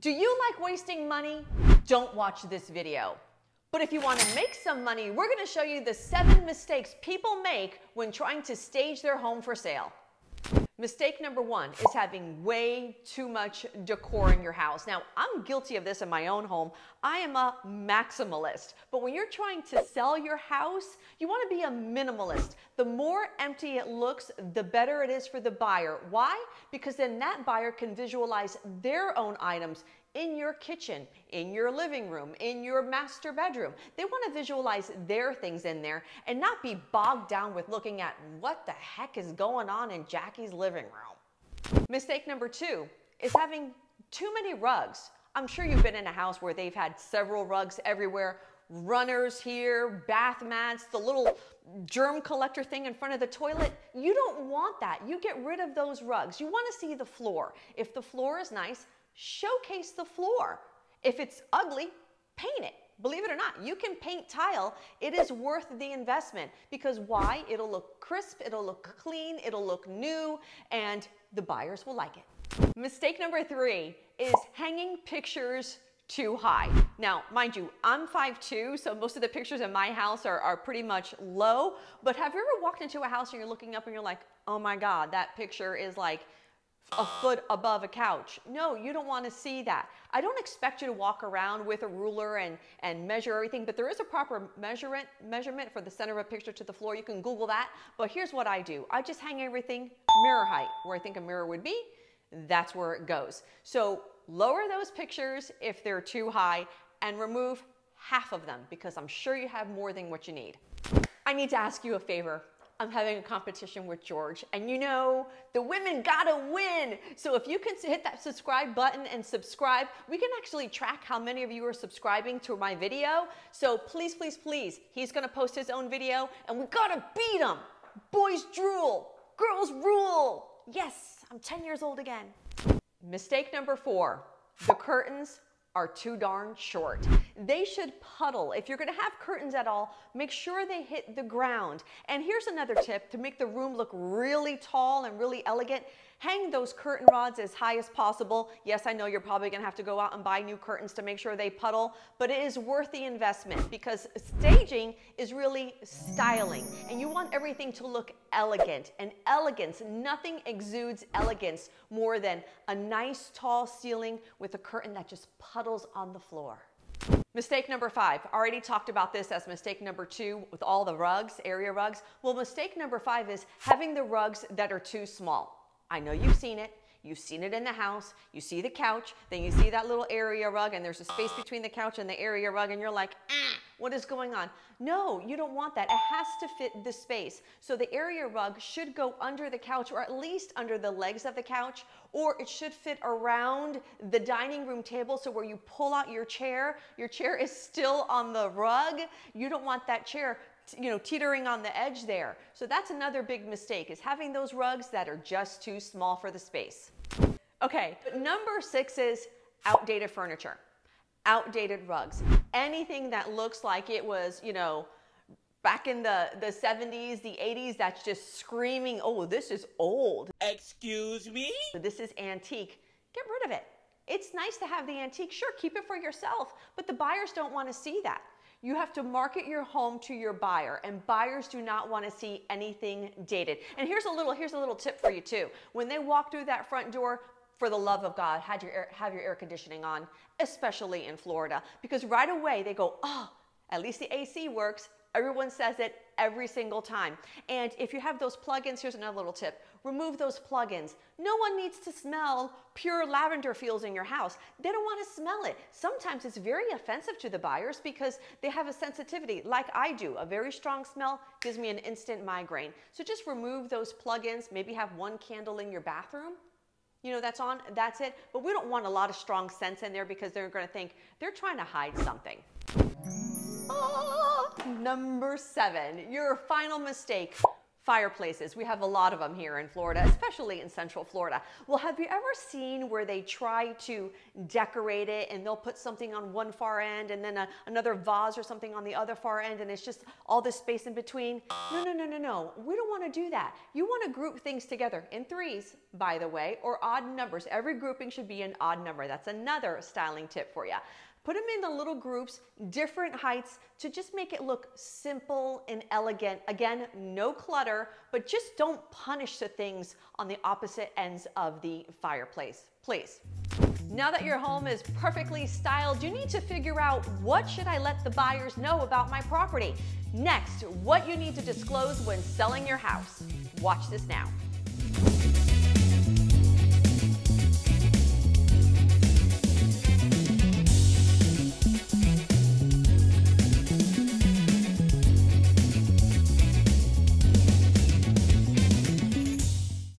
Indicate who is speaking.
Speaker 1: Do you like wasting money? Don't watch this video. But if you want to make some money, we're going to show you the 7 mistakes people make when trying to stage their home for sale. Mistake number 1 is having way too much decor in your house. Now, I'm guilty of this in my own home. I am a maximalist. But when you're trying to sell your house, you want to be a minimalist. The more empty it looks, the better it is for the buyer. Why? Because then that buyer can visualize their own items in your kitchen, in your living room, in your master bedroom. They want to visualize their things in there and not be bogged down with looking at what the heck is going on in Jackie's living room. Mistake number 2 is having too many rugs. I'm sure you've been in a house where they've had several rugs everywhere, runners here, bath mats, the little germ collector thing in front of the toilet. You don't want that. You get rid of those rugs. You want to see the floor. If the floor is nice, showcase the floor. If it's ugly, paint it. Believe it or not, you can paint tile. It is worth the investment because why? It'll look crisp, it'll look clean, it'll look new, and the buyers will like it. Mistake number 3 is hanging pictures too high. Now, mind you, I'm 5'2", so most of the pictures in my house are pretty much low, but have you ever walked into a house and you're looking up and you're like, oh my God, that picture is like a foot above a couch? No, you don't want to see that. I don't expect you to walk around with a ruler and measure everything, but there is a proper measurement for the center of a picture to the floor. You can Google that, but here's what I do. I just hang everything mirror height. Where I think a mirror would be, that's where it goes. So lower those pictures if they're too high and remove half of them because I'm sure you have more than what you need. I need to ask you a favor. I'm having a competition with George, and you know, the women gotta win. So if you can hit that subscribe button and subscribe, we can actually track how many of you are subscribing to my video. So please, please, please, he's gonna post his own video, and we gotta beat him. Boys drool, girls rule. Yes, I'm 10 years old again. Mistake number 4, the curtains are too darn short. They should puddle. If you're gonna have curtains at all, make sure they hit the ground. And here's another tip to make the room look really tall and really elegant. Hang those curtain rods as high as possible. Yes, I know you're probably gonna have to go out and buy new curtains to make sure they puddle, but it is worth the investment because staging is really styling and you want everything to look elegant. And elegance, nothing exudes elegance more than a nice tall ceiling with a curtain that just puddles on the floor. Mistake number 5, already talked about this as mistake number 2 with all the rugs, area rugs. Well, mistake number 5 is having the rugs that are too small. I know you've seen it. You've seen it in the house. You see the couch, then you see that little area rug and there's a space between the couch and the area rug and you're like, what is going on? No, you don't want that. It has to fit the space. So the area rug should go under the couch or at least under the legs of the couch, or it should fit around the dining room table. So where you pull out your chair is still on the rug. You don't want that chair teetering on the edge there. So that's another big mistake, is having those rugs that are just too small for the space. Okay, but number 6 is outdated furniture, outdated rugs. Anything that looks like it was, back in the 70s, the 80s, that's just screaming, oh, this is old.
Speaker 2: Excuse me?
Speaker 1: This is antique. Get rid of it. It's nice to have the antique. Sure, keep it for yourself, but the buyers don't want to see that. You have to market your home to your buyer, and buyers do not want to see anything dated. And here's a little tip for you too. When they walk through that front door, for the love of God, have your air conditioning on, especially in Florida, because right away they go, oh, at least the AC works. Everyone says it every single time. And if you have those plugins, here's another little tip. Remove those plugins. No one needs to smell pure lavender feels in your house. They don't want to smell it. Sometimes it's very offensive to the buyers because they have a sensitivity, like I do. A very strong smell gives me an instant migraine. So just remove those plugins. Maybe have one candle in your bathroom. That's on, that's it. But we don't want a lot of strong scents in there because they're going to think they're trying to hide something. Number 7, your final mistake, Fireplaces. We have a lot of them here in Florida, especially in Central Florida. Well, have you ever seen where they try to decorate it and they'll put something on one far end and then another vase or something on the other far end, and it's just all this space in between? No, no, no, no, no. We don't want to do that. You want to group things together in threes, by the way, or odd numbers. Every grouping should be an odd number. That's another styling tip for you. Put them in the little groups, different heights, to just make it look simple and elegant. Again, no clutter, but just don't punish the things on the opposite ends of the fireplace, please. Now that your home is perfectly styled, you need to figure out, what should I let the buyers know about my property? Next, what you need to disclose when selling your house. Watch this now.